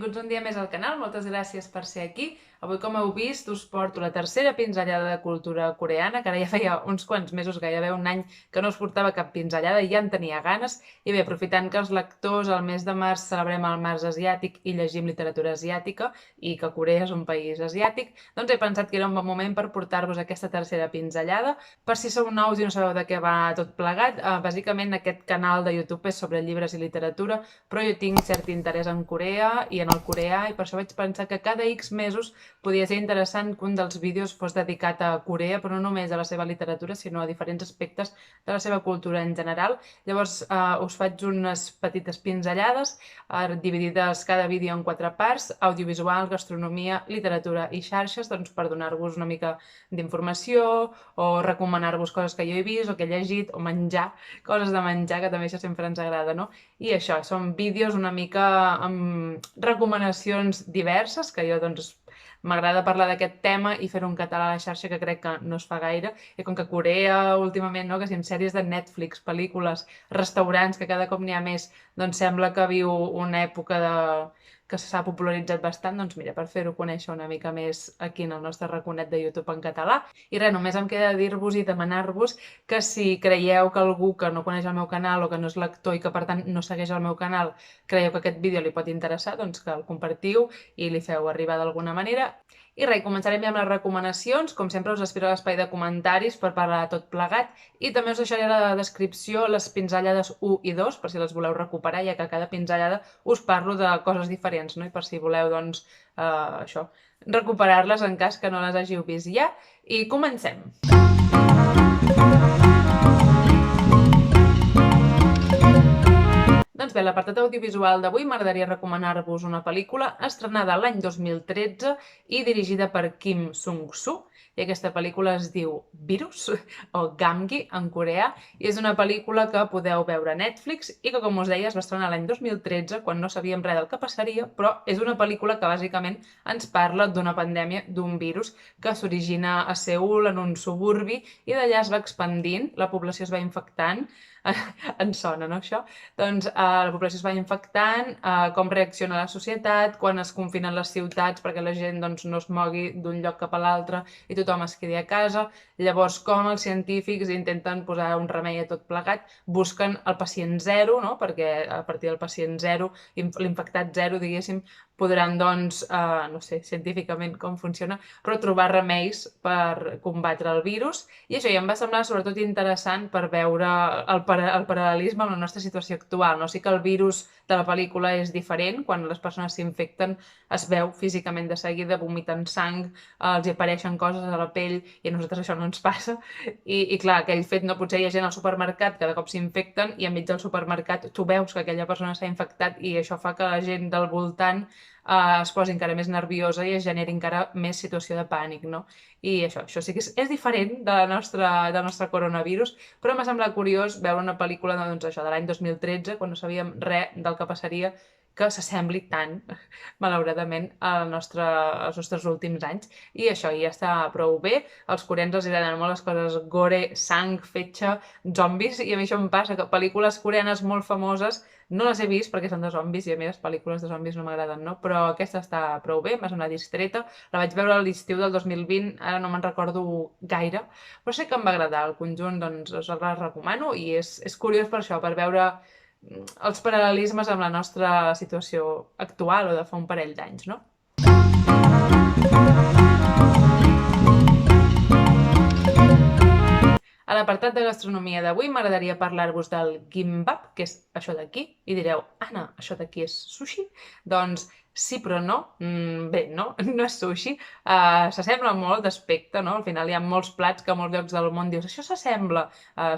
benvinguts un dia més al canal, moltes gràcies per ser aquí. Avui, com heu vist, us porto la tercera pinzellada de cultura coreana, que ara ja feia uns quants mesos, gairebé un any, que no us portava cap pinzellada i ja en tenia ganes. I bé, aprofitant que els lectors al mes de març celebrem el març asiàtic i llegim literatura asiàtica, i que Corea és un país asiàtic, doncs he pensat que era un bon moment per portar-vos aquesta tercera pinzellada. Per si sou nous i no sabeu de què va tot plegat, bàsicament aquest canal de YouTube és sobre llibres i literatura, però jo tinc cert interès en Corea i en el coreà, i per això vaig pensar que cada X mesos podia ser interessant que un dels vídeos fos dedicat a Corea, però no només a la seva literatura, sinó a diferents aspectes de la seva cultura en general. Llavors us faig unes petites pinzellades, dividides cada vídeo en 4 parts: audiovisual, gastronomia, literatura i xarxes, doncs per donar-vos una mica d'informació o recomanar-vos coses que jo he vist o que he llegit, o menjar, coses de menjar, que també això sempre ens agrada, no? I això, són vídeos una mica amb recomanacions diverses, que jo doncs m'agrada parlar d'aquest tema i fer-ho en català a la xarxa, que crec que no es fa gaire. I com que Corea últimament, no, que si amb sèries de Netflix, pel·lícules, restaurants, que cada cop n'hi ha més, doncs sembla que viu una època que s'ha popularitzat bastant, doncs mira, per fer-ho conèixer una mica més aquí en el nostre raconet de YouTube en català. I res, només em queda dir-vos i demanar-vos que si creieu que algú que no coneix el meu canal o que no és lector i que per tant no segueix el meu canal, creieu que aquest vídeo li pot interessar, doncs que el compartiu i li feu arribar d'alguna manera. I res, començarem ja amb les recomanacions. Com sempre us espero a l'espai de comentaris per parlar de tot plegat, i també us deixaré a la descripció les pinzellades 1 i 2 per si les voleu recuperar, ja que a cada pinzellada us parlo de coses diferents, no? I per si voleu, doncs, això, recuperar-les en cas que no les hàgiu vist ja. I comencem! Doncs bé, a l'apartat audiovisual d'avui m'agradaria recomanar-vos una pel·lícula estrenada l'any 2013 i dirigida per Kim Sung-soo. I aquesta pel·lícula es diu Virus, o Gamgi en coreà, i és una pel·lícula que podeu veure a Netflix i que, com us deia, es va estrenar l'any 2013, quan no sabíem res del que passaria, però és una pel·lícula que bàsicament ens parla d'una pandèmia, d'un virus que s'origina a Seül, en un suburbi, i d'allà es va expandint, la població es va infectant. Ens sona, no, això? Doncs la població es va infectant, com reacciona la societat, quan es confinen les ciutats perquè la gent doncs, no es mogui d'un lloc cap a l'altre i tothom es quedi a casa. Llavors, com els científics intenten posar un remei a tot plegat, busquen el pacient zero, no? Perquè a partir del pacient zero, l'infectat zero, diguéssim, podran, doncs, no sé científicament com funciona, però trobar remeis per combatre el virus. I això ja em va semblar sobretot interessant per veure el paral·lelisme amb la nostra situació actual, no? Sí que el virus de la pel·lícula és diferent, quan les persones s'infecten es veu físicament de seguida, vomiten sang, els apareixen coses a la pell, i a nosaltres això no ens passa. I clar, aquell fet, no? Potser hi ha gent al supermercat que de cop s'infecten i enmig del supermercat tu veus que aquella persona s'ha infectat, i això fa que la gent del voltant es posi encara més nerviosa i es generi encara més situació de pànic, no? I això sí que és diferent del nostre coronavirus, però m'ha semblat curiós veure una pel·lícula, doncs, això, de l'any 2013, quan no sabíem res del que passaria, que s'assembli tant, malauradament, als nostres últims anys. I això ja està prou bé. Als coreans els agraden molt les coses gore, sang, fetge, zombis, i a mi això em passa, que pel·lícules coreanes molt famoses no les he vist perquè són de zombis, i a mi les pel·lícules de zombis no m'agraden, no? Però aquesta està prou bé, m'ha semblat distreta. La vaig veure a l'estiu del 2020, ara no me'n recordo gaire, però sé que em va agradar. El conjunt, doncs, us el recomano, i és curiós per això, per veure els paral·lelismes amb la nostra situació actual o de fa un parell d'anys, no? A l'apartat de gastronomia d'avui m'agradaria parlar-vos del gimbap, que és això d'aquí, i direu: Anna, això d'aquí és sushi? Doncs sí, però no. Bé, no és sushi. S'assembla molt d'aspecte, no? Al final hi ha molts plats que a molts llocs del món dius això s'assembla.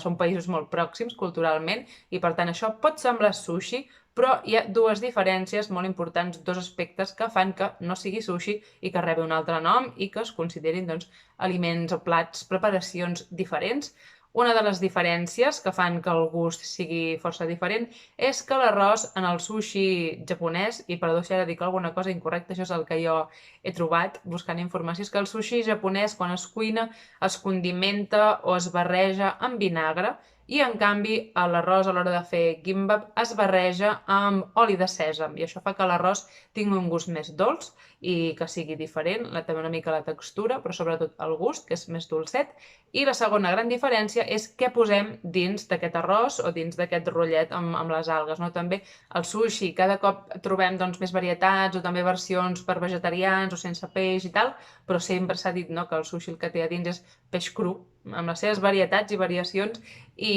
Són països molt pròxims culturalment, i per tant això pot semblar sushi, però hi ha dues diferències molt importants, dos aspectes que fan que no sigui sushi i que rebi un altre nom i que es considerin, doncs, aliments o plats, preparacions diferents. Una de les diferències que fan que el gust sigui força diferent és que l'arròs en el sushi japonès, i perdó si ara dic alguna cosa incorrecta, això és el que jo he trobat buscant informació, és que el sushi japonès, quan es cuina, es condimenta o es barreja amb vinagre, i en canvi l'arròs a l'hora de fer gimbap es barreja amb oli de sèsam i això fa que l'arròs tingui un gust més dolç i que sigui diferent, també una mica la textura, però sobretot el gust, que és més dolcet. I la segona gran diferència és què posem dins d'aquest arròs o dins d'aquest rotllet amb les algues, no? També el sushi, cada cop trobem doncs, més varietats o també versions per vegetarians o sense peix i tal, però sempre s'ha dit, no, que el sushi el que té a dins és peix cru, amb les seves varietats i variacions i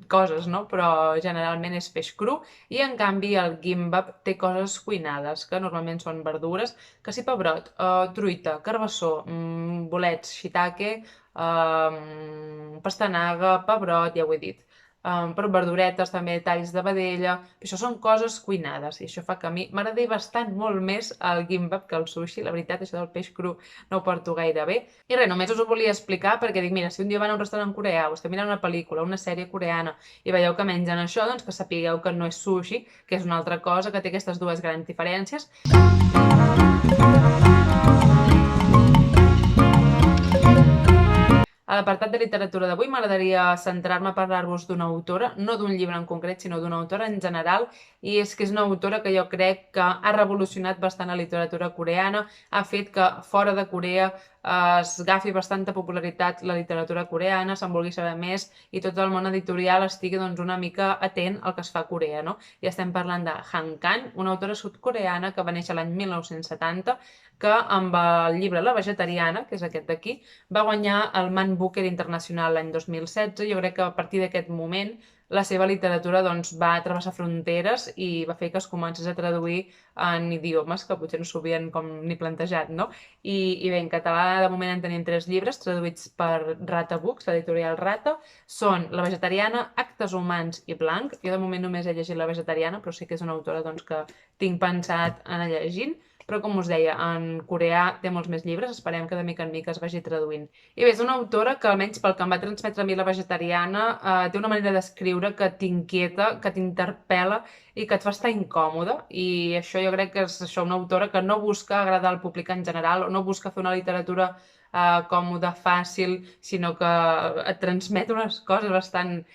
coses, no? Però generalment és peix cru i en canvi el gimbap té coses cuinades, que normalment són verdures, que si pebrot, truita, carbassó, bolets, shiitake, pastanaga, pebrot, ja ho he dit. Però verduretes, també talls de vedella, això són coses cuinades i això fa que a mi m'agradi bastant molt més el gimbap que el sushi, la veritat, això del peix cru no ho porto gaire bé. I res, només us ho volia explicar perquè dic, mira, si un dia van a un restaurant coreà o esteu mirant una pel·lícula, una sèrie coreana i veieu que mengen això, doncs que sapigueu que no és sushi, que és una altra cosa, que té aquestes dues grans diferències. A l'apartat de literatura d'avui m'agradaria centrar-me a parlar-vos d'una autora, no d'un llibre en concret, sinó d'una autora en general, i és que és una autora que jo crec que ha revolucionat bastant la literatura coreana, ha fet que fora de Corea es agafi bastanta popularitat la literatura coreana, se'n vulgui saber més i tot el món editorial estigui doncs, una mica atent al que es fa a Corea, no? I estem parlant de Han Kang, una autora sud-coreana que va néixer l'any 1970, que amb el llibre La vegetariana, que és aquest d'aquí, va guanyar el Man Booker Internacional l'any 2016. Jo crec que a partir d'aquest moment la seva literatura doncs, va travessar fronteres i va fer que es comencés a traduir en idiomes que potser no s'ho havien com ni plantejat, no? I bé, en català de moment en tenim 3 llibres traduïts per Rata Books, l'editorial Rata. Són La vegetariana, Actes humans i Blanc. Jo de moment només he llegit La vegetariana, però sí que és una autora doncs, que tinc pensat anar llegint. Però com us deia, en coreà té molts més llibres, esperem que de mica en mica es vagi traduint. I bé, és una autora que almenys pel que em va transmetre a mi La vegetariana té una manera d'escriure que t'inquieta, que t'interpel·la i que et fa estar incòmode i això jo crec que és això, una autora que no busca agradar al públic en general o no busca fer una literatura còmoda, fàcil, sinó que et transmet unes coses bastant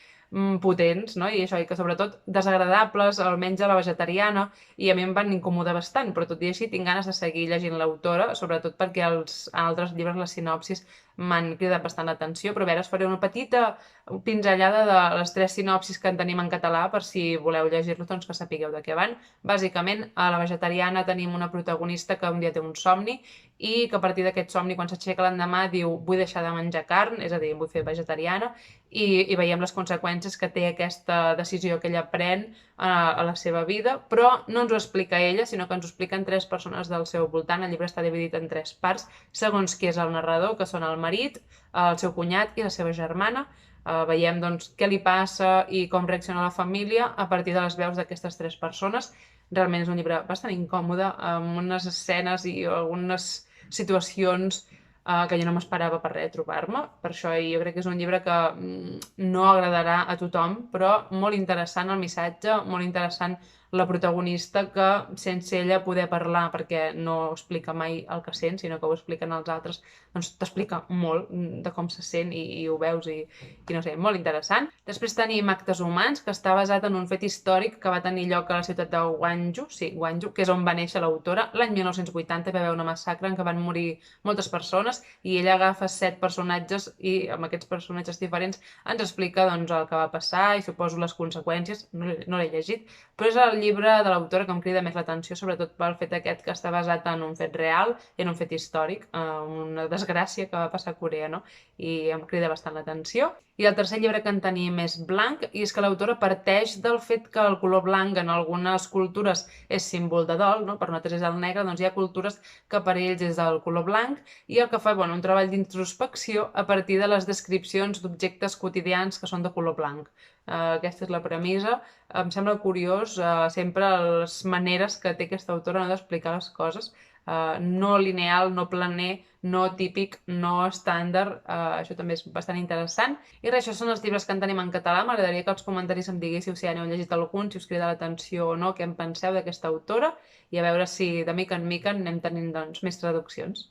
potents, no? I això, i que sobretot desagradables, almenys a La vegetariana, i a mi em van incomodar bastant, però tot i així tinc ganes de seguir llegint l'autora, sobretot perquè els altres llibres, les sinopsis, m'han cridat bastant l'atenció, però a veure, us faré una petita pinzellada de les 3 sinopsis que en tenim en català, per si voleu llegir-los, doncs que sapigueu de què van. Bàsicament, a La vegetariana tenim una protagonista que un dia té un somni i que a partir d'aquest somni, quan s'aixeca l'endemà, diu vull deixar de menjar carn, és a dir, vull fer vegetariana, i veiem les conseqüències que té aquesta decisió que ella pren a la seva vida, però no ens ho explica ella, sinó que ens ho expliquen 3 persones del seu voltant. El llibre està dividit en 3 parts, segons qui és el narrador, que són el marit, el seu cunyat i la seva germana. Veiem doncs, què li passa i com reacciona la família a partir de les veus d'aquestes 3 persones. Realment és un llibre bastant incòmode, amb unes escenes i algunes situacions que jo no m'esperava per res trobar-me. Per això jo crec que és un llibre que no agradarà a tothom, però molt interessant el missatge, molt interessant la protagonista, que sense ella poder parlar, perquè no explica mai el que sent, sinó que ho expliquen els altres, doncs t'explica molt de com se sent i ho veus i no sé, molt interessant. Després tenim Actes humans, que està basat en un fet històric que va tenir lloc a la ciutat de Gwangju, sí, Gwangju, que és on va néixer l'autora. L'any 1980 hi va haver una massacre en què van morir moltes persones i ella agafa 7 personatges i amb aquests personatges diferents ens explica doncs, el que va passar i suposo les conseqüències. No l'he llegit, però és el llibre de l'autora que em crida més l'atenció, sobretot pel fet aquest que està basat en un fet real i en un fet històric, una desgràcia que va passar a Corea, no? I em crida bastant l'atenció. I el tercer llibre que en tenim és Blanc, i és que l'autora parteix del fet que el color blanc en algunes cultures és símbol de dol, no? Per nosaltres és el negre, doncs hi ha cultures que per ells és el color blanc, i el que fa un treball d'introspecció a partir de les descripcions d'objectes quotidians que són de color blanc. Aquesta és la premissa. Em sembla curiós sempre les maneres que té aquesta autora d'explicar les coses, no lineal, no planer, no típic, no estàndard. Això també és bastant interessant. I res, això són els llibres que en tenim en català. M'agradaria que als comentaris em diguéssiu si ja n'heu llegit algun, si us crida l'atenció o no, què en penseu d'aquesta autora, i a veure si de mica en mica anem tenint doncs, més traduccions.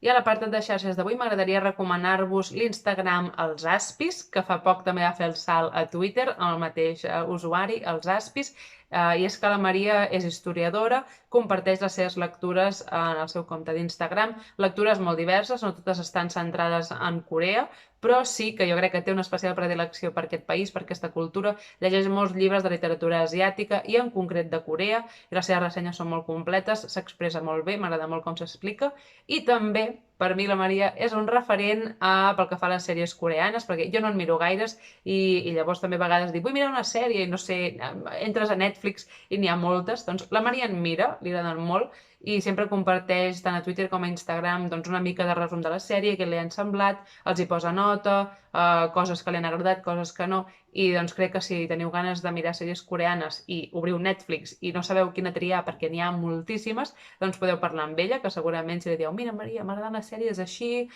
I a l'apartat de xarxes d'avui m'agradaria recomanar-vos l'Instagram Els Aspis, que fa poc també va fer el salt a Twitter, amb el mateix usuari, Els Aspis, i és que la Maria és historiadora, comparteix les seves lectures en el seu compte d'Instagram, lectures molt diverses, no totes estan centrades en Corea, però sí que jo crec que té una especial predilecció per aquest país, per aquesta cultura, llegeix molts llibres de literatura asiàtica i en concret de Corea, i les seves ressenyes són molt completes, s'expressa molt bé, m'agrada molt com s'explica, i també, per mi la Maria és un referent pel que fa a les sèries coreanes, perquè jo no en miro gaires i llavors també a vegades dic, vull mirar una sèrie i no sé, entres a Netflix i n'hi ha moltes, doncs la Maria en mira, li agraden molt, i sempre comparteix tant a Twitter com a Instagram doncs, una mica de resum de la sèrie, què li han semblat, els hi posa nota, coses que li han agradat, coses que no, i doncs crec que si teniu ganes de mirar sèries coreanes i obriu Netflix i no sabeu quina triar perquè n'hi ha moltíssimes, doncs podeu parlar amb ella, que segurament si li dieu, mira Maria, m'agraden les sèries així,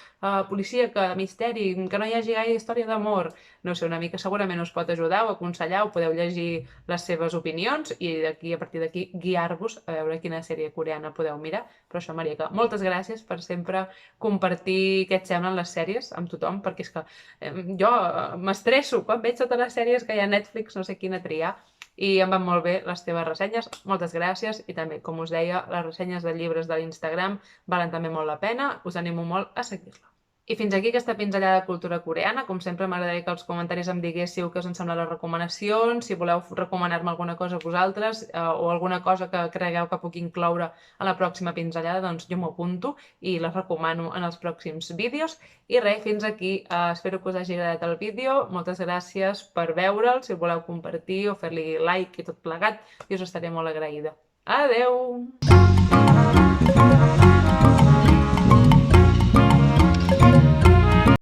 policíaca, misteri, que no hi hagi gaire història d'amor, no sé, una mica segurament us pot ajudar o aconsellar, o podeu llegir les seves opinions i d'aquí a partir d'aquí guiar-vos a veure quina sèrie coreana podeu mirar. Però això, Maria, que moltes gràcies per sempre compartir què et semblen les sèries amb tothom, perquè és que jo m'estresso quan veig totes les sèries que hi ha a Netflix, no sé quina triar, i em van molt bé les teves ressenyes, moltes gràcies, i també, com us deia, les ressenyes de llibres de l'Instagram valen també molt la pena, us animo molt a seguir-la. I fins aquí aquesta pinzellada de cultura coreana. Com sempre, m'agradaria que als comentaris em diguéssiu què us en semblen les recomanacions, si voleu recomanar-me alguna cosa a vosaltres o alguna cosa que cregueu que puc incloure a la pròxima pinzellada, doncs jo m'ho apunto i les recomano en els pròxims vídeos. I res, fins aquí. Espero que us hagi agradat el vídeo. Moltes gràcies per veure'l. Si el voleu compartir o fer-li like i tot plegat, jo us estaré molt agraïda. Adeu!